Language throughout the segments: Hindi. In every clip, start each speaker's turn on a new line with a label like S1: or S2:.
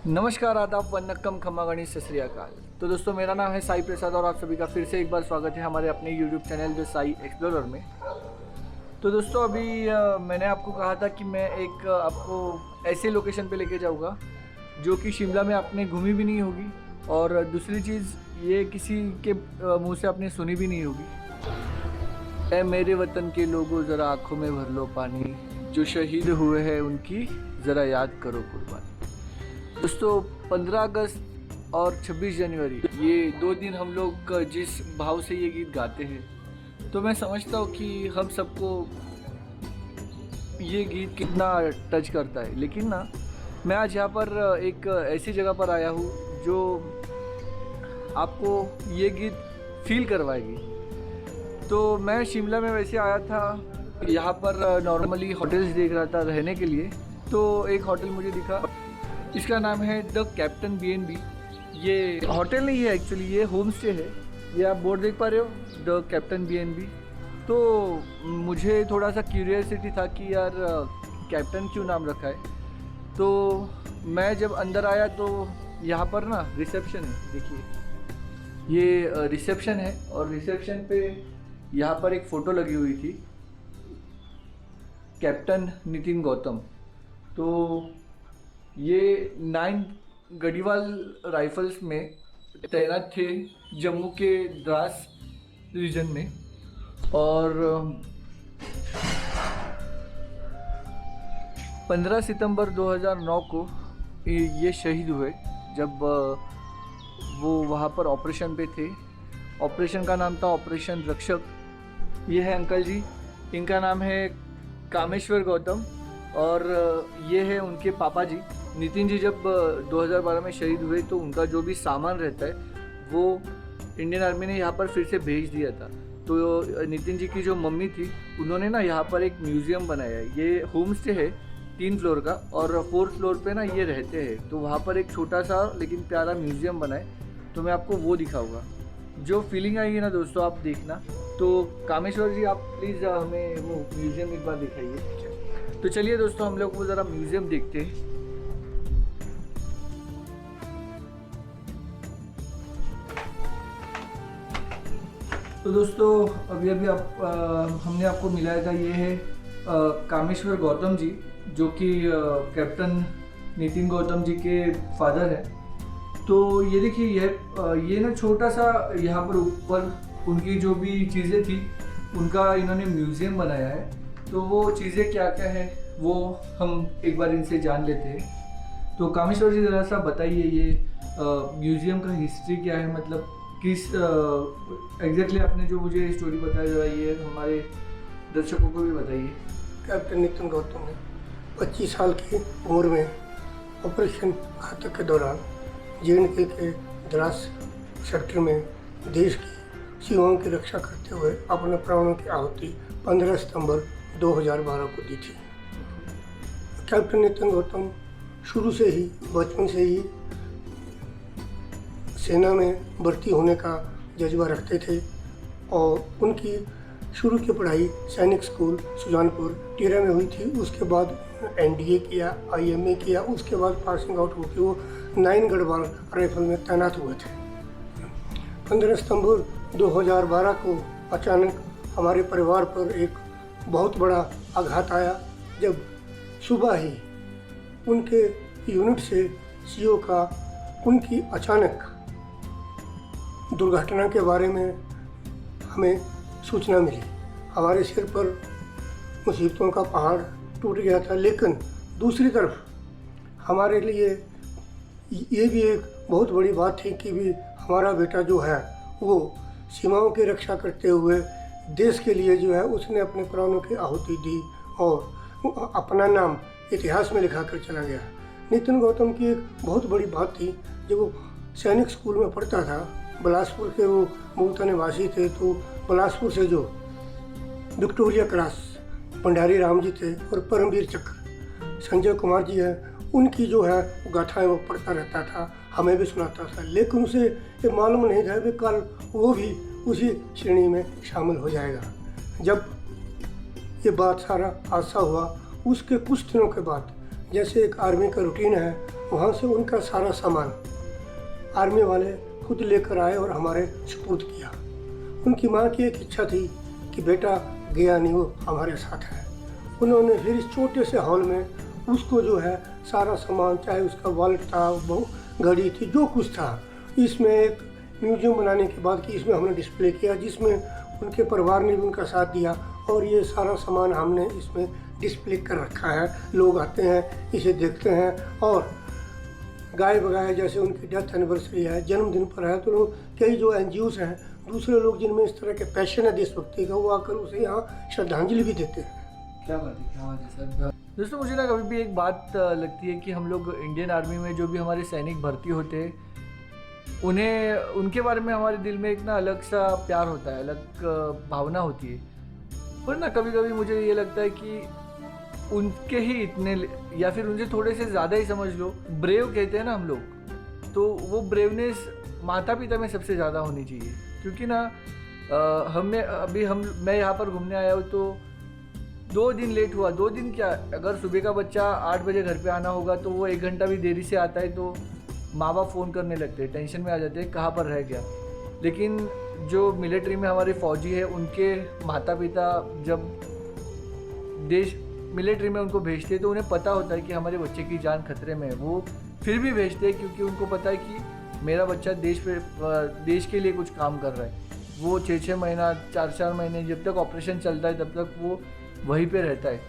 S1: नमस्कार, आदाब, वन्नक्कम, खम्मा गणी, सत श्री अकाल। तो दोस्तों, मेरा नाम है साई प्रसाद और आप सभी का फिर से एक बार स्वागत है हमारे अपने YouTube channel the Sai explorer में। तो दोस्तों, अभी मैंने आपको कहा था कि मैं एक आपको ऐसे लोकेशन पे लेके जाऊंगा जो कि शिमला में आपने घूमी भी नहीं होगी, और दूसरी चीज़ ये किसी के मुंह से आपने सुनी भी नहीं होगी। ऐ मेरे वतन के लोगों, ज़रा आँखों में भर लो पानी, जो शहीद हुए हैं उनकी ज़रा याद करो कुर्बानी। दोस्तों, 15 अगस्त और 26 जनवरी, ये 2 दिन हम लोग जिस भाव से ये गीत गाते हैं, तो मैं समझता हूँ कि हम सबको ये गीत कितना टच करता है। लेकिन ना, मैं आज यहाँ पर एक ऐसी जगह पर आया हूँ जो आपको ये गीत फील करवाएगी। तो मैं शिमला में वैसे आया था, यहाँ पर नॉर्मली होटल्स देख रहा था रहने के लिए। तो एक होटल मुझे दिखा, इसका नाम है द कैप्टन B&B। ये होटल नहीं है एक्चुअली, ये होम स्टे है। ये आप बोर्ड देख पा रहे हो, द कैप्टन B&B। तो मुझे थोड़ा सा क्यूरियोसिटी था कि यार कैप्टन क्यों नाम रखा है। तो मैं जब अंदर आया तो यहाँ पर ना रिसेप्शन है, देखिए ये रिसेप्शन है, और रिसेप्शन पे यहाँ पर एक फ़ोटो लगी हुई थी, कैप्टन नितिन गौतम। तो ये 9 गढ़ीवाल राइफल्स में तैनात थे जम्मू के द्रास रीजन में। और 15 सितंबर 2009 को ये शहीद हुए जब वो वहाँ पर ऑपरेशन पे थे। ऑपरेशन का नाम था ऑपरेशन रक्षक। ये है अंकल जी, इनका नाम है कामेश्वर गौतम, और ये है उनके पापा जी नितिन जी। जब 2012 में शहीद हुए तो उनका जो भी सामान रहता है वो इंडियन आर्मी ने यहाँ पर फिर से भेज दिया था। तो नितिन जी की जो मम्मी थी, उन्होंने ना यहाँ पर एक म्यूज़ियम बनाया है। ये होम स्टे है 3 फ्लोर का, और 4th फ्लोर पे ना ये रहते हैं। तो वहाँ पर एक छोटा सा लेकिन प्यारा म्यूज़ियम बना है, तो मैं आपको वो दिखाऊँगा। जो फीलिंग आएगी ना दोस्तों, आप देखना। तो कामेश्वर जी, आप प्लीज़ हमें वो म्यूज़ियम एक बार दिखाइए। तो चलिए दोस्तों, हम लोग वो ज़रा म्यूज़ियम देखते हैं। तो दोस्तों, अभी हमने आपको मिलाया था, ये है कामेश्वर गौतम जी, जो कि कैप्टन नितिन गौतम जी के फादर हैं। तो ये देखिए, ये ना छोटा सा यहाँ पर ऊपर उनकी जो भी चीज़ें थी उनका इन्होंने म्यूज़ियम बनाया है। तो वो चीज़ें क्या क्या है वो हम एक बार इनसे जान लेते हैं। तो कामेश्वर जी, ज़रा सा बताइए, ये म्यूज़ियम का हिस्ट्री क्या है, मतलब किस एग्जैक्टली आपने जो मुझे स्टोरी बताया, जरा ये हमारे दर्शकों को भी बताइए।
S2: कैप्टन नितिन गौतम ने 25 साल की उम्र में ऑपरेशन घातक के दौरान J&K के द्रास सेक्टर में देश की सीमाओं की रक्षा करते हुए अपने प्राणों की आहुति 15 सितंबर 2012 को दी थी। कैप्टन नितिन गौतम शुरू से ही, बचपन से ही सेना में भर्ती होने का जज्बा रखते थे, और उनकी शुरू की पढ़ाई सैनिक स्कूल सुजानपुर टिहरा में हुई थी। उसके बाद NDA किया, IMA किया, उसके बाद पासिंग आउट होकर वो 9 गढ़वाल राइफल में तैनात हुए थे। 15 सितंबर 2012 को अचानक हमारे परिवार पर एक बहुत बड़ा आघात आया, जब सुबह ही उनके यूनिट से CO का उनकी अचानक दुर्घटना के बारे में हमें सूचना मिली। हमारे सिर पर मुसीबतों का पहाड़ टूट गया था, लेकिन दूसरी तरफ हमारे लिए ये भी एक बहुत बड़ी बात थी कि भी हमारा बेटा जो है वो सीमाओं की रक्षा करते हुए देश के लिए जो है उसने अपने प्राणों की आहुति दी और अपना नाम इतिहास में लिखा कर चला गया। नितिन गौतम की एक बहुत बड़ी बात थी, जब वो सैनिक स्कूल में पढ़ता था, बिलासपुर के वो मूलतः निवासी थे, तो बिलासपुर से जो विक्टोरिया क्रॉस भंडारी राम जी थे और परमवीर चक्र संजय कुमार जी हैं, उनकी जो है गाथाएं वो पढ़ता रहता था, हमें भी सुनाता था। लेकिन उसे ये मालूम नहीं था कि कल वो भी उसी श्रेणी में शामिल हो जाएगा। जब ये बात सारा हादसा हुआ, उसके कुछ दिनों के बाद जैसे एक आर्मी का रूटीन है, वहाँ से उनका सारा सामान आर्मी वाले खुद लेकर आए और हमारे सुपुर्द किया। उनकी माँ की एक इच्छा थी कि बेटा गया नहीं, वो हमारे साथ है। उन्होंने फिर इस छोटे से हॉल में उसको जो है सारा सामान, चाहे उसका वॉलेट था, वो घड़ी थी, जो कुछ था, इसमें एक म्यूजियम बनाने के बाद कि इसमें हमने डिस्प्ले किया, जिसमें उनके परिवार ने भी उनका साथ दिया और ये सारा सामान हमने इसमें डिस्प्ले कर रखा है। लोग आते हैं, इसे देखते हैं और गाए बगाए, जैसे उनकी डेथ एनिवर्सरी है, जन्मदिन पर है, तो लोग कई जो NGOs हैं, दूसरे लोग जिनमें इस तरह के पैशन है देशभक्ति का, वो आकर उसे यहाँ श्रद्धांजलि भी देते हैं।
S1: क्या बात है सर। दोस्तों मुझे ना कभी भी एक बात लगती है कि हम लोग इंडियन आर्मी में जो भी हमारे सैनिक भर्ती होते हैं, उन्हें उनके बारे में हमारे दिल में एक ना अलग सा प्यार होता है, अलग भावना होती है। पर ना कभी कभी मुझे ये लगता है कि उनके ही इतने, या फिर उनसे थोड़े से ज़्यादा ही समझ लो, ब्रेव कहते हैं ना हम लोग, तो वो ब्रेवनेस माता पिता में सबसे ज़्यादा होनी चाहिए। क्योंकि ना मैं यहाँ पर घूमने आया हूँ तो 2 दिन लेट हुआ। 2 दिन क्या, अगर सुबह का बच्चा 8 बजे घर पे आना होगा तो वो 1 घंटा भी देरी से आता है तो माँ बाप फ़ोन करने लगते हैं, टेंशन में आ जाते हैं कहाँ पर रह गया। लेकिन जो मिलिट्री में हमारे फ़ौजी है, उनके माता पिता जब मिलिट्री में उनको भेजते हैं तो उन्हें पता होता है कि हमारे बच्चे की जान खतरे में है, वो फिर भी भेजते हैं क्योंकि उनको पता है कि मेरा बच्चा देश के लिए कुछ काम कर रहा है। वो 6-6 महीना, 4-4 महीने जब तक ऑपरेशन चलता है तब तक वो वहीं पे रहता है।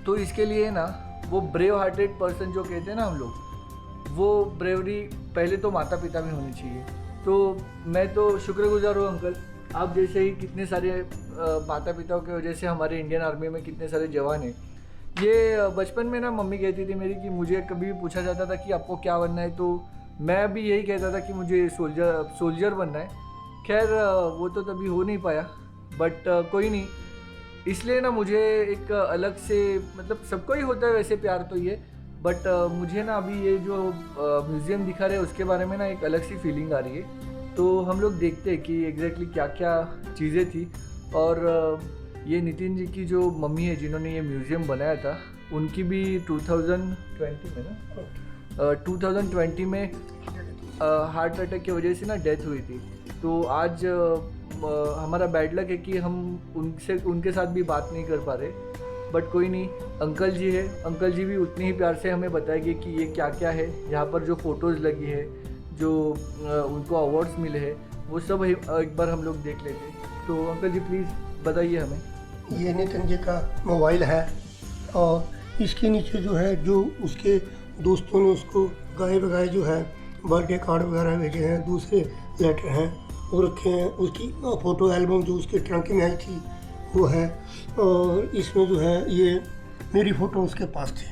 S1: तो इसके लिए ना वो ब्रेव हार्टेड पर्सन जो कहते हैं ना हम लोग, वो ब्रेवरी पहले तो माता पिता में होनी चाहिए। तो मैं तो शुक्रगुजार हूँ अंकल, आप जैसे ही कितने सारे माता पिताओं की वजह से हमारे इंडियन आर्मी में कितने सारे जवान हैं। ये बचपन में ना मम्मी कहती थी मेरी कि मुझे कभी भी पूछा जाता था कि आपको क्या बनना है, तो मैं भी यही कहता था कि मुझे सोल्जर बनना है। खैर वो तो तभी हो नहीं पाया, बट कोई नहीं। इसलिए ना मुझे एक अलग से, मतलब सबको ही होता है वैसे प्यार तो ये, बट मुझे ना अभी ये जो म्यूज़ियम दिखा रहे हैं उसके बारे में ना एक अलग सी फीलिंग आ रही है। तो हम लोग देखते हैं कि एग्जैक्टली क्या क्या चीज़ें थी। और ये नितिन जी की जो मम्मी है जिन्होंने ये म्यूज़ियम बनाया था, उनकी भी 2020 में हार्ट अटैक की वजह से ना डेथ हुई थी। तो आज हमारा बैड लक है कि हम उनके साथ भी बात नहीं कर पा रहे, बट कोई नहीं। अंकल जी है, अंकल जी भी उतनी ही प्यार से हमें बताएंगे कि ये क्या क्या है। यहाँ पर जो फ़ोटोज़ लगी है, जो उनको अवार्ड्स मिले हैं, वो सब एक बार हम लोग देख लेते। तो अंकल जी प्लीज़ बताइए हमें।
S2: ये नितिन जी का मोबाइल है और इसके नीचे जो है, जो उसके दोस्तों ने उसको गाए बगाए जो है बर्थडे कार्ड वगैरह भेजे हैं, दूसरे लेटर हैं वो रखे हैं। उसकी फ़ोटो एल्बम जो उसके ट्रंक में आई थी वो है। और इसमें जो है ये मेरी फ़ोटो उसके पास थी,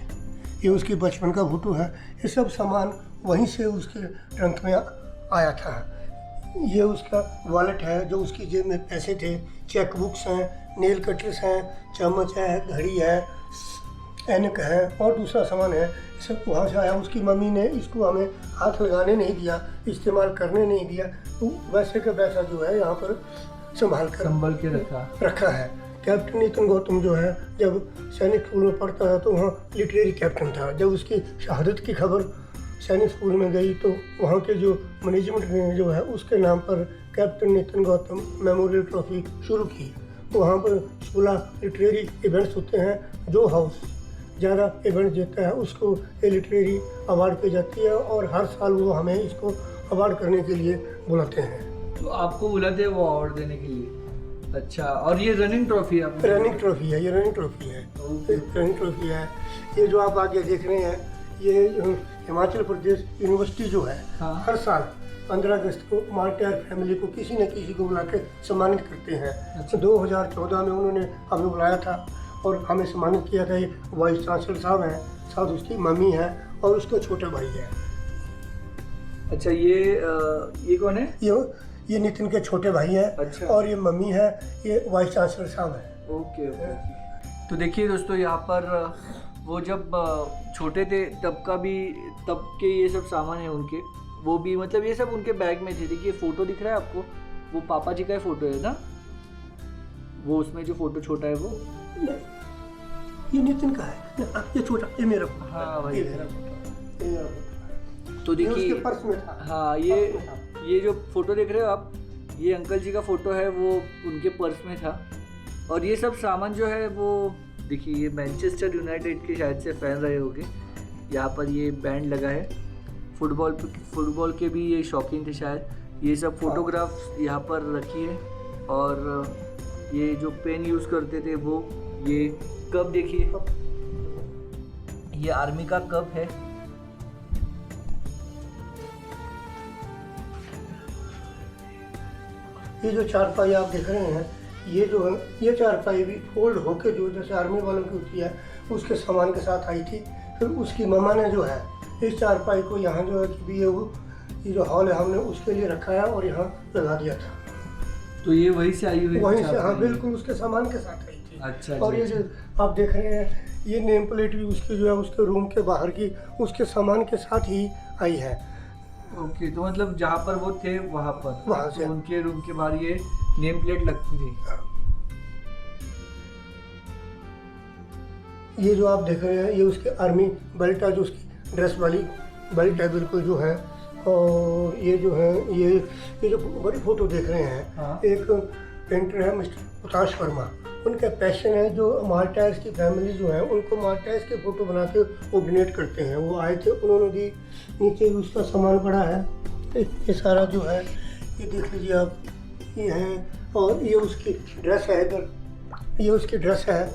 S2: ये उसकी बचपन का फ़ोटो है। ये सब सामान वहीं से उसके ट्रंक में आया था। ये उसका वॉलेट है, जो उसकी जेब में पैसे थे, चेक बुक्स हैं, नेल कटर्स हैं, चम्मच है, घड़ी है, ऐनक है और दूसरा सामान है। सब वहाँ से आया। उसकी मम्मी ने इसको हमें हाथ लगाने नहीं दिया, इस्तेमाल करने नहीं दिया। तो वैसे का वैसा जो है यहाँ पर संभल के रखा है। कैप्टन नितिन गौतम जो है, जब सैनिक स्कूल में पढ़ता था तो वहाँ लिटरेरी कैप्टन था। जब उसकी शहादत की खबर सैनिक स्कूल में गई तो वहाँ के जो मैनेजमेंट ने जो है उसके नाम पर captain Nitin Gautam memorial trophy शुरू की। तो वहाँ पर 16 लिटरेरी इवेंट्स होते हैं। जो हाउस ज़्यादा इवेंट देता है उसको ये लिटरेरी अवार्ड की जाती है और हर साल वो हमें इसको अवार्ड करने के लिए बुलाते हैं।
S1: तो आपको बुलाते हैं वो अवार्ड देने के लिए? अच्छा, और ये रनिंग ट्रॉफी है?
S2: रनिंग ट्रॉफी है, ये रनिंग ट्रॉफी है। रनिंग ट्रॉफी है। ये जो आप आगे देख रहे हैं, ये हिमाचल प्रदेश यूनिवर्सिटी जो है,
S1: हाँ।
S2: हर साल 15 अगस्त को मार्टियर फैमिली को किसी न किसी को बुला के सम्मानित करते हैं। अच्छा। 2014 में उन्होंने हमें बुलाया था और हमें सम्मानित किया था। ये वाइस चांसलर साहब हैं, साथ उसकी मम्मी है और उसका छोटा भाई है।
S1: अच्छा, ये कौन है?
S2: ये नितिन के छोटे भाई हैं।
S1: अच्छा।
S2: और ये मम्मी है, ये वाइस चांसलर साहब हैं।
S1: ओके। तो देखिए दोस्तों, यहाँ पर वो जब छोटे थे तब के ये सब सामान है उनके, वो भी मतलब ये सब उनके बैग में थे। देखिए फ़ोटो दिख रहा है आपको, वो पापा जी का ही फ़ोटो है ना, वो उसमें जो फ़ोटो छोटा है वो।
S2: ये नितिन का है, ये छोटा, ये मेरा फोटो
S1: हाँ
S2: है,
S1: भाई।
S2: ये मेरा फोटो, ये मेरा फोटो।
S1: तो
S2: ये उसके
S1: देखिए,
S2: पर्स में था।
S1: हाँ ये जो फोटो देख रहे हो आप, ये अंकल जी का फोटो है, वो उनके पर्स में था। और ये सब सामान जो है वो देखिए, ये मैनचेस्टर यूनाइटेड के शायद से फैन रहे होंगे। यहाँ पर ये बैंड लगा है, फुटबॉल के भी ये शौकीन थे शायद। ये सब फोटोग्राफ्स यहाँ पर रखी है। और ये जो पेन यूज़ करते थे वो, ये कप देखिए, ये आर्मी का कप है।
S2: ये जो चारपाई आप देख रहे हैं, ये जो है, ये चारपाई भी फोल्ड होके जो जैसे आर्मी वालों की होती है उसके सामान के साथ आई थी। फिर उसकी मम्मा ने जो है इस चारपाई को यहाँ जो है कि भी ये जो हॉल है हमने उसके लिए रखा है और यहाँ लगा दिया था।
S1: तो ये वहीं से आई हुई
S2: वहीं से,
S1: चारपाई
S2: हाँ
S1: है।
S2: बिल्कुल उसके सामान के साथ आई थी।
S1: अच्छा
S2: और
S1: जी,
S2: ये जो आप देख रहे हैं, ये नेम प्लेट भी उसके जो है उसके रूम के बाहर की उसके सामान के साथ ही आई है।
S1: ओके। तो मतलब जहाँ पर वो थे वहाँ पर,
S2: वहाँ से।
S1: तो उनके रूम के बाहर ये नेम प्लेट लगती थी।
S2: ये जो आप देख रहे हैं ये उसके आर्मी बेल्ट है, जो उसकी ड्रेस वाली बेल्ट है बिल्कुल जो है। और ये जो है ये जो बड़ी फोटो देख रहे हैं,
S1: हाँ।
S2: एक पेंटर है मिस्टर प्रकाश वर्मा। उनका पैशन है जो मार्टायर्स की फैमिली जो है उनको मार्टायर्स के फोटो बना के वो डोनेट करते हैं। वो आए थे, उन्होंने दी। नीचे भी उसका सामान पड़ा है, ये सारा जो है ये देख लीजिए आप, ये है। और ये उसकी ड्रेस है, इधर ये उसकी ड्रेस है,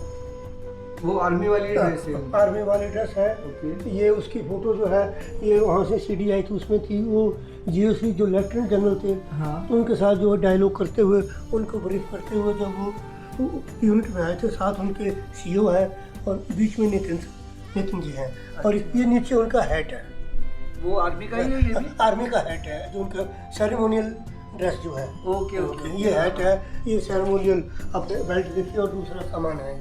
S1: वो आर्मी वाली ड्रेस है।
S2: आर्मी वाली ड्रेस है।
S1: ओके।
S2: ये उसकी फोटो जो है ये वहाँ से सीडी आई थी, उसमें थी वो जीओसी जो लेफ्टिनेंट जनरल थे,
S1: हाँ।
S2: उनके साथ जो डायलॉग करते हुए, उनको ब्रीफ करते हुए जब वो यूनिट में आए थे। साथ उनके सीईओ है और बीच में नितिन जी हैं। और ये नीचे उनका हैट है,
S1: वो आर्मी का ही है ये भी?
S2: आर्मी का हैट है जो उनका सेरेमोनियल ड्रेस जो है।
S1: Okay okay.
S2: ये हैट है, ये सेरेमोनियल अपने बेल्ट देखिए, और दूसरा सामान है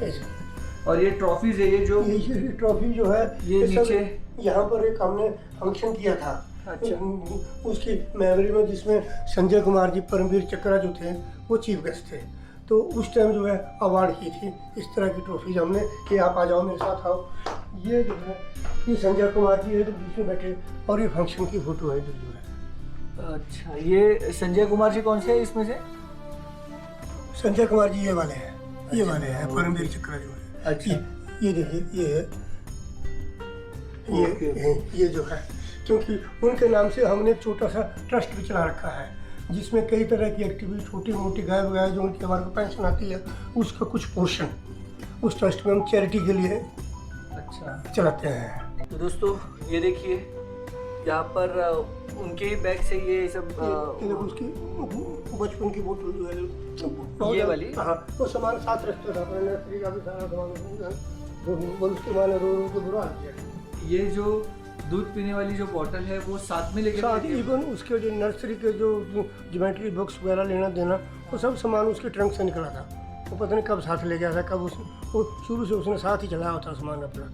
S2: ऐसे।
S1: और ये ट्रॉफीज है, ये जो
S2: ये ट्रॉफी जो है
S1: ये
S2: सब
S1: नीचे,
S2: यहाँ पर एक हमने फंक्शन किया था।
S1: अच्छा।
S2: उसकी मेमोरी में, जिसमें संजय कुमार जी परमवीर चक्रा जो थे वो चीफ गेस्ट थे। तो उस टाइम जो है अवार्ड की थी इस तरह की ट्रॉफी हमने कि आप आ जाओ मेरे साथ आओ। ये जो है ये संजय कुमार जी है तो बीच में बैठे, और ये फंक्शन की फोटो है जो है।
S1: अच्छा, ये संजय कुमार जी कौन से है इसमें से?
S2: संजय कुमार जी ये वाले हैं, ये
S1: अच्छा,
S2: वाले हैं
S1: ओके।
S2: परमवीर चक्रा जो है।
S1: अच्छा।
S2: ये देखिए, ये है,
S1: ओके।
S2: ये जो है, क्योंकि उनके नाम से हमने एक छोटा सा ट्रस्ट भी चला रखा है जिसमें कई तरह की एक्टिविटी, छोटी मोटी गाय वगैरह जो उनकी हमारे को पेंशन आती है उसका कुछ पोर्शन उस ट्रस्ट में हम चैरिटी के लिए
S1: अच्छा।
S2: चलाते हैं।
S1: तो दोस्तों ये देखिए, यहाँ पर उनके ही बैग से ये सब
S2: ये देखो उसकी बचपन की बोतल जो है,
S1: ये वाली?
S2: हाँ, वो सामान साथ रखता था अपने नर्सरी का भी सारा सामान। बोल उसके माने रो रो के बुरा हाल किया।
S1: ये जो दूध पीने वाली जो बॉटल है वो साथ में लेके
S2: साथ
S1: गए थे?
S2: इवन उसके जो नर्सरी के जो ज्योमेट्री बुक्स वगैरह लेना देना वो सब सामान उसके ट्रंक से निकला था। वो पता नहीं कब साथ ले गया था, कब वो शुरू से उसने साथ ही चलाया होता सामान अपना।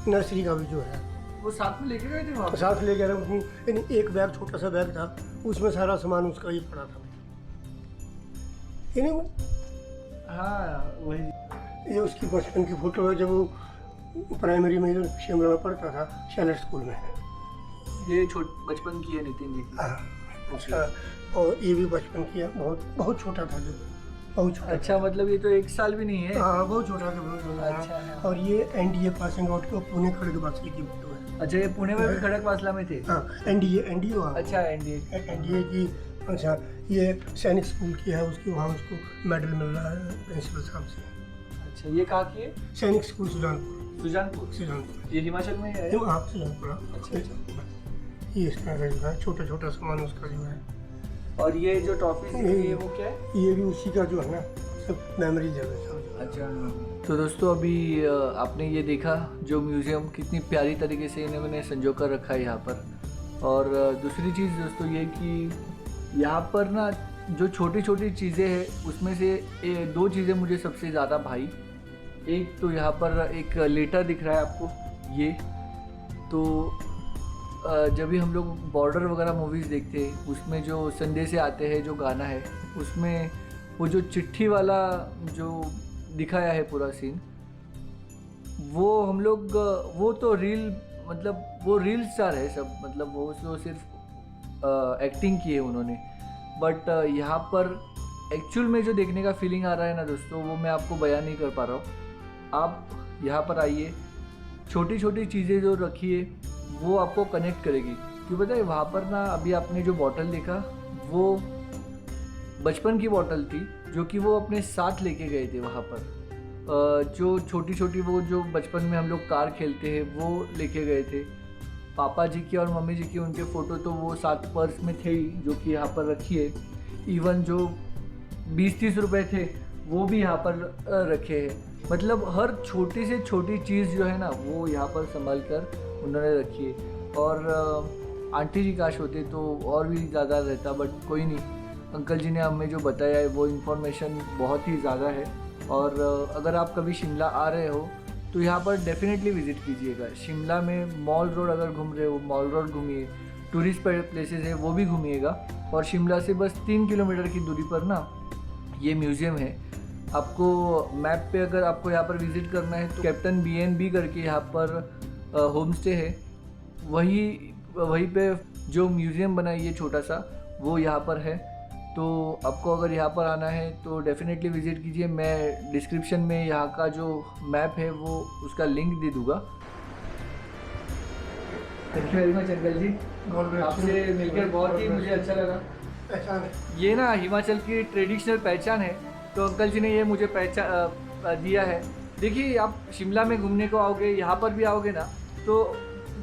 S2: नर्सरी का भी जो है
S1: वो साथ में लेके गए थे वहाँ पे?
S2: साथ ले गया था। यानी एक बैग, छोटा सा बैग था, उसमें सारा सामान उसका ही पड़ा था। यानी
S1: हाँ वही।
S2: ये उसकी बचपन की फोटो है जब वो प्राइमरी में इधर शिमला में पढ़ता था, शैलर स्कूल में।
S1: ये बचपन की है नितिन जी की।
S2: हाँ, अच्छा। और ये भी बचपन की है, बहुत छोटा था, जो बहुत छोटा।
S1: अच्छा, मतलब ये तो 1 साल भी नहीं है।
S2: हाँ, बहुत छोटा था, बहुत छोटा था।
S1: अच्छा।
S2: और ये एनडीए पासिंग आउट के पुणे खड़गवासला की फोटो है।
S1: अच्छा, ये पुणे में भी खड़गवासला में थे?
S2: हाँ, एनडीए वहाँ।
S1: अच्छा, एनडीए
S2: की। अच्छा, ये सैनिक स्कूल की है, उसकी वहाँ उसको मेडल मिल रहा है प्रिंसिपल साहब से।
S1: अच्छा, ये कहाँ की है?
S2: सैनिक स्कूल सुजानपुर।
S1: सुजानपुर ये हिमाचल में है?
S2: हाँ, सुजानपुर।
S1: अच्छा अच्छा।
S2: ये इस तरह का जो है छोटा छोटा सामान उसका जो है।
S1: और ये जो ट्रॉफी है वो क्या है?
S2: ये भी उसी का जो है ना, सब मेमोरीज है सब।
S1: अच्छा। तो दोस्तों अभी आपने ये देखा जो म्यूज़ियम कितनी प्यारी तरीके से इन्होंने संजो कर रखा है यहाँ पर। और दूसरी चीज़ दोस्तों ये कि यहाँ पर ना जो छोटी छोटी चीज़ें हैं उसमें से 2 चीज़ें मुझे सबसे ज़्यादा भाई। एक तो यहाँ पर एक लेटर दिख रहा है आपको, ये तो जब भी हम लोग बॉर्डर वगैरह मूवीज़ देखते हैं उसमें जो संदेशे आते हैं, जो गाना है उसमें वो जो चिट्ठी वाला जो दिखाया है पूरा सीन, वो हम लोग वो तो रील मतलब वो रील स्टार है सब, मतलब वो तो सिर्फ एक्टिंग की है उन्होंने। बट यहाँ पर एक्चुअल में जो देखने का फीलिंग आ रहा है ना दोस्तों, वो मैं आपको बयान नहीं कर पा रहा हूँ। आप यहाँ पर आइए, छोटी छोटी चीज़ें जो रखी है वो आपको कनेक्ट करेगी। क्यों पता है, वहाँ पर ना अभी आपने जो बॉटल देखा वो बचपन की बॉटल थी, जो कि वो अपने साथ लेके गए थे वहाँ पर। जो छोटी छोटी वो जो बचपन में हम लोग कार खेलते हैं वो लेके गए थे। पापा जी की और मम्मी जी की उनके फ़ोटो तो वो साथ पर्स में थे ही, जो कि यहाँ पर रखी है। इवन जो 20-30 रुपए थे वो भी यहाँ पर रखे हैं। मतलब हर छोटी से छोटी चीज़ जो है ना वो यहाँ पर संभाल कर उन्होंने रखी है। और आंटी जी काश होते तो और भी ज़्यादा रहता, बट कोई नहीं। अंकल जी ने हमें जो बताया है वो इन्फॉर्मेशन बहुत ही ज़्यादा है। और अगर आप कभी शिमला आ रहे हो तो यहाँ पर डेफिनेटली विज़िट कीजिएगा। शिमला में मॉल रोड अगर घूम रहे हो, मॉल रोड घूमिए, टूरिस्ट प्लेसेस है वो भी घूमिएगा। और शिमला से बस 3 किलोमीटर की दूरी पर ना ये म्यूज़ियम है। आपको मैप पे अगर आपको यहाँ पर विज़िट करना है तो कैप्टन BNB करके यहाँ पर होम स्टे है, वहीं पे जो म्यूज़ियम बना है ये छोटा सा, वो यहाँ पर है। तो आपको अगर यहाँ पर आना है तो डेफिनेटली विज़िट कीजिए। मैं डिस्क्रिप्शन में यहाँ का जो मैप है वो उसका लिंक दे दूँगा। Thank you very much uncle ji, आपसे मिलकर बहुत ही मुझे अच्छा लगा।
S2: ऐसा है।
S1: ये ना हिमाचल की ट्रेडिशनल पहचान है, तो अंकल जी ने ये मुझे दिया है। देखिए, आप शिमला में घूमने को आओगे, यहाँ पर भी आओगे ना, तो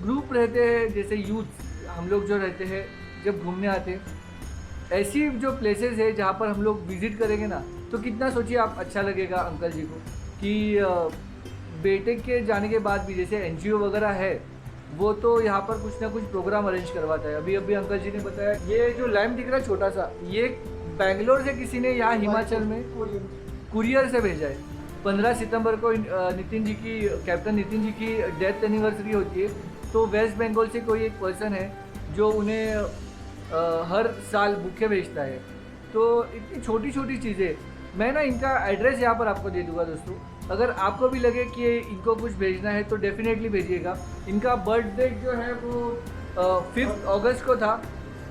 S1: ग्रुप रहते हैं, जैसे यूथ हम लोग जो रहते हैं जब घूमने आते हैं, ऐसी जो प्लेसेस है जहाँ पर हम लोग विज़िट करेंगे ना, तो कितना सोचिए आप अच्छा लगेगा अंकल जी को कि बेटे के जाने के बाद भी जैसे NGO वगैरह है वो तो यहाँ पर कुछ ना कुछ प्रोग्राम अरेंज करवाता है। अभी अंकल जी ने बताया ये जो लैम्प दिख रहा है छोटा सा, ये बेंगलोर से किसी ने यहाँ हिमाचल में कुरियर से भेजा है। 15 सितंबर को कैप्टन नितिन जी की डेथ एनिवर्सरी होती है, तो वेस्ट बंगाल से कोई एक पर्सन है जो उन्हें हर साल बुके भेजता है। तो इतनी छोटी छोटी चीज़ें, मैं ना इनका एड्रेस यहाँ पर आपको दे दूँगा दोस्तों। अगर आपको भी लगे कि इनको कुछ भेजना है तो डेफिनेटली भेजिएगा। इनका बर्थडे जो है वो 5 अगस्त को था,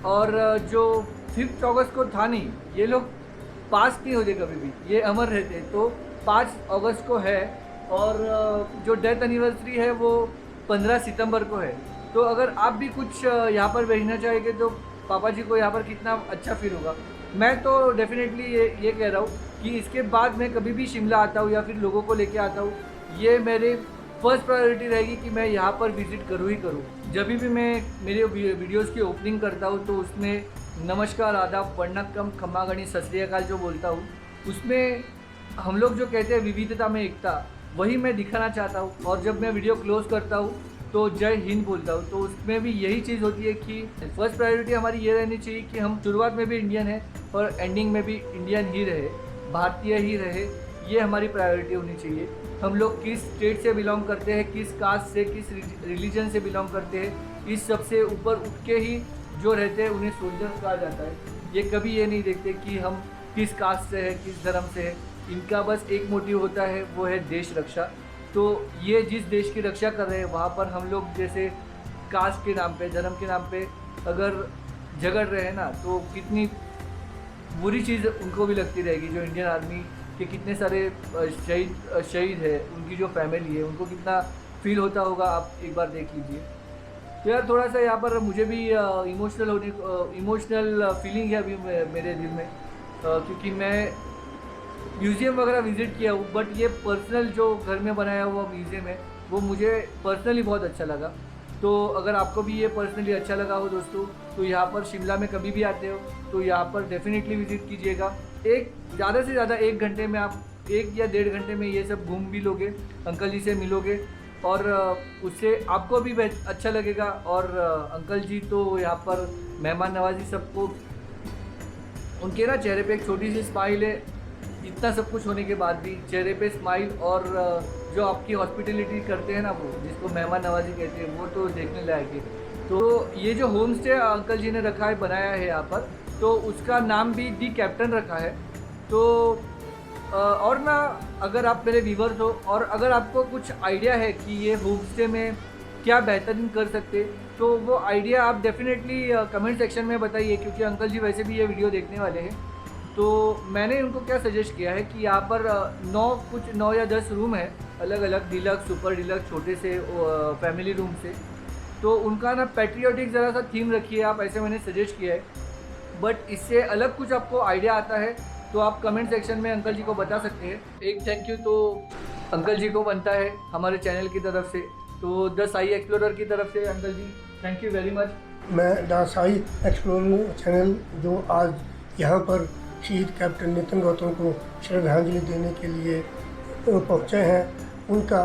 S1: और जो 5 अगस्त को था नहीं, ये लोग पास नहीं होते कभी भी, ये अमर रहते हैं। तो 5 अगस्त को है, और जो डेथ एनिवर्सरी है वो 15 सितंबर को है। तो अगर आप भी कुछ यहाँ पर भेजना चाहेंगे तो पापा जी को यहाँ पर कितना अच्छा फील होगा। मैं तो डेफिनेटली ये कह रहा हूँ कि इसके बाद मैं कभी भी शिमला आता हूँ या फिर लोगों को लेके आता हूँ, ये मेरे फर्स्ट प्रायोरिटी रहेगी कि मैं यहाँ पर विज़िट करूँ ही करूँ। जब भी मैं मेरे वीडियोज़ की ओपनिंग करता हूँ तो उसमें नमस्कार, आदाब, वंदनम, खम्मा गणी, सत श्री अकाल जो बोलता हूँ, उसमें हम लोग जो कहते हैं विविधता में एकता, वही मैं दिखाना चाहता हूँ। और जब मैं वीडियो क्लोज करता हूँ तो जय हिंद बोलता हूँ, तो उसमें भी यही चीज़ होती है कि फर्स्ट प्रायोरिटी हमारी ये रहनी चाहिए कि हम शुरुआत में भी इंडियन है और एंडिंग में भी इंडियन ही रहे, भारतीय ही रहे। ये हमारी प्रायोरिटी होनी चाहिए। हम लोग किस स्टेट से बिलोंग करते हैं, किस कास्ट से, किस रिलीजन से बिलोंग करते हैं, इस सब से ऊपर उठ के ही जो रहते हैं उन्हें सोल्जर्स कहा जाता है। ये कभी ये नहीं देखते कि हम किस कास्ट से है, किस धर्म से है। इनका बस एक मोटिव होता है, वो है देश रक्षा। तो ये जिस देश की रक्षा कर रहे हैं वहाँ पर हम लोग जैसे कास्ट के नाम पे, धर्म के नाम पे अगर झगड़ रहे हैं ना, तो कितनी बुरी चीज़ उनको भी लगती रहेगी। जो इंडियन आर्मी के कितने सारे शहीद है, उनकी जो फैमिली है, उनको कितना फील होता होगा, आप एक बार देख लीजिए। तो यार थोड़ा सा यहाँ पर मुझे भी इमोशनल फीलिंग है अभी मेरे दिल में, क्योंकि मैं म्यूज़ियम वगैरह विज़िट किया हूँ, बट ये पर्सनल जो घर में बनाया हुआ म्यूज़ियम है वो मुझे पर्सनली बहुत अच्छा लगा। तो अगर आपको भी ये पर्सनली अच्छा लगा हो दोस्तों, तो यहाँ पर शिमला में कभी भी आते हो तो यहाँ पर डेफिनेटली विज़िट कीजिएगा। ज़्यादा से ज़्यादा 1 घंटे में आप 1 या 1.5 घंटे में ये सब घूम भी लोगे, अंकल जी से मिलोगे, और उससे आपको भी अच्छा लगेगा। और अंकल जी तो यहाँ पर मेहमान नवाजी सबको, उनके ना चेहरे पे एक छोटी सी स्माइल है। इतना सब कुछ होने के बाद भी चेहरे पे स्माइल, और जो आपकी हॉस्पिटलिटी करते हैं ना, वो जिसको मेहमान नवाजी कहते हैं, वो तो देखने लायक है। तो ये जो होम स्टे अंकल जी ने रखा है, बनाया है यहाँ पर, तो उसका नाम भी दी कैप्टन रखा है। तो और ना अगर आप मेरे व्यूवर्स हो और अगर आपको कुछ आइडिया है कि ये होम स्टे में क्या बेहतरीन कर सकते, तो वो आइडिया आप डेफिनेटली कमेंट सेक्शन में बताइए, क्योंकि अंकल जी वैसे भी ये वीडियो देखने वाले हैं। तो मैंने उनको क्या सजेस्ट किया है कि यहाँ पर 9 या 10 रूम है अलग अलग, डिलक्स, सुपर डिलक्स, छोटे से फैमिली रूम से। तो उनका ना पैट्रियोटिक ज़रा सा थीम रखिए आप, ऐसे मैंने सजेस्ट किया है। बट इससे अलग कुछ आपको आइडिया आता है तो आप कमेंट सेक्शन में अंकल जी को बता सकते हैं। एक थैंक यू तो अंकल जी को बनता है हमारे चैनल की तरफ से, तो द साई एक्सप्लोरर की तरफ से uncle ji thank you very much.
S2: मैं द साई एक्सप्लोरर चैनल जो आज यहाँ पर शहीद कैप्टन नितिन गौतम को श्रद्धांजलि देने के लिए पहुँचे हैं, उनका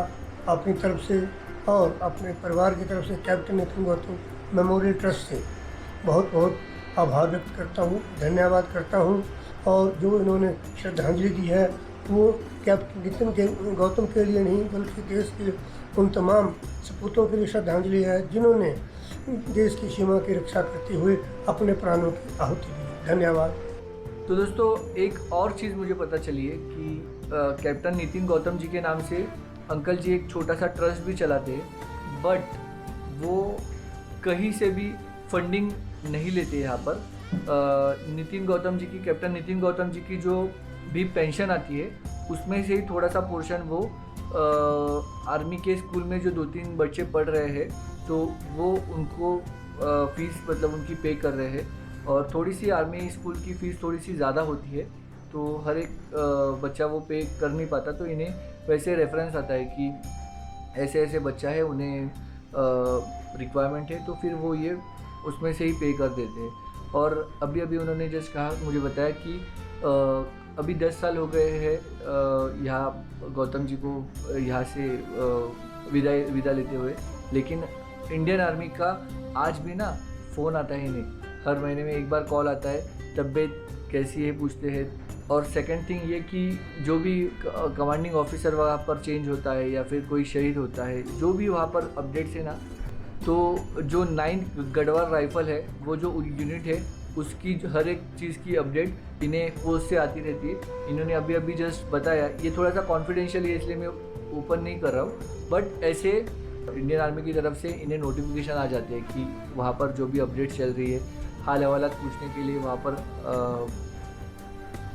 S2: अपनी तरफ से और अपने परिवार की तरफ से captain Nitin Gautam memorial trust से बहुत बहुत आभार व्यक्त करता हूँ, धन्यवाद करता हूँ। और जो इन्होंने श्रद्धांजलि दी है वो कैप्टन नितिन गौतम के लिए नहीं बल्कि देश के उन तमाम सपूतों के लिए श्रद्धांजलि है जिन्होंने देश की सीमा की रक्षा करते हुए अपने प्राणों की आहुति दी। धन्यवाद।
S1: तो दोस्तों एक और चीज़ मुझे पता चली है कि कैप्टन नितिन गौतम जी के नाम से अंकल जी एक छोटा सा ट्रस्ट भी चलाते हैं, बट वो कहीं से भी फंडिंग नहीं लेते यहाँ पर। नितिन गौतम जी की, कैप्टन नितिन गौतम जी की जो भी पेंशन आती है उसमें से ही थोड़ा सा पोर्शन वो आर्मी के स्कूल में जो 2-3 बच्चे पढ़ रहे हैं तो वो उनको फीस मतलब उनकी पे कर रहे हैं। और थोड़ी सी आर्मी स्कूल की फ़ीस थोड़ी सी ज़्यादा होती है तो हर एक बच्चा वो पे कर नहीं पाता, तो इन्हें वैसे रेफरेंस आता है कि ऐसे ऐसे बच्चा है, उन्हें रिक्वायरमेंट है, तो फिर वो ये उसमें से ही पे कर देते हैं। और अभी अभी उन्होंने जस्ट कहा, मुझे बताया कि अभी 10 साल हो गए हैं यहाँ गौतम जी को यहाँ से विदा लेते हुए, लेकिन इंडियन आर्मी का आज भी ना फ़ोन आता है इन्हें, हर महीने में एक बार कॉल आता है, तबीयत कैसी है पूछते हैं। और सेकंड थिंग ये कि जो भी कमांडिंग ऑफिसर वहाँ पर चेंज होता है या फिर कोई शहीद होता है, जो भी वहाँ पर अपडेट्स है ना, तो जो 9 गढ़वाल राइफल है, वो जो यूनिट है उसकी हर एक चीज़ की अपडेट इन्हें पोस्ट से आती रहती है। इन्होंने अभी अभी जस्ट बताया, ये थोड़ा सा कॉन्फिडेंशियल है इसलिए मैं ओपन नहीं कर रहा हूँ, बट ऐसे इंडियन आर्मी की तरफ से इन्हें नोटिफिकेशन आ जाते हैं कि वहाँ पर जो भी अपडेट चल रही है, हाल हवालात पूछने के लिए वहाँ पर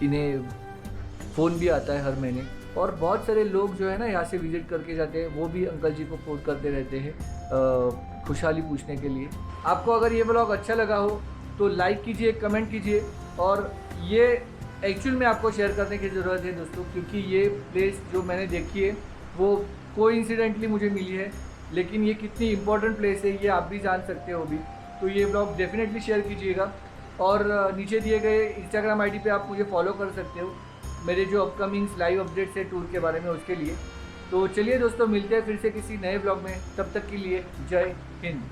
S1: इन्हें फ़ोन भी आता है हर महीने। और बहुत सारे लोग जो है ना यहाँ से विज़िट करके जाते हैं, वो भी अंकल जी को फ़ोन करते रहते हैं खुशहाली पूछने के लिए। आपको अगर ये ब्लॉग अच्छा लगा हो तो लाइक कीजिए, कमेंट कीजिए, और ये एक्चुअल में आपको शेयर करने की ज़रूरत है दोस्तों, क्योंकि ये प्लेस जो मैंने देखी है वो कोइंसिडेंटली मुझे मिली है, लेकिन ये कितनी इम्पोर्टेंट प्लेस है ये आप भी जान सकते हो भी। तो ये ब्लॉग डेफिनेटली शेयर कीजिएगा, और नीचे दिए गए इंस्टाग्राम आईडी पे आप मुझे फॉलो कर सकते हो मेरे जो अपकमिंग लाइव अपडेट्स है टूर के बारे में, उसके लिए। तो चलिए दोस्तों, मिलते हैं फिर से किसी नए ब्लॉग में, तब तक के लिए जय हिंद।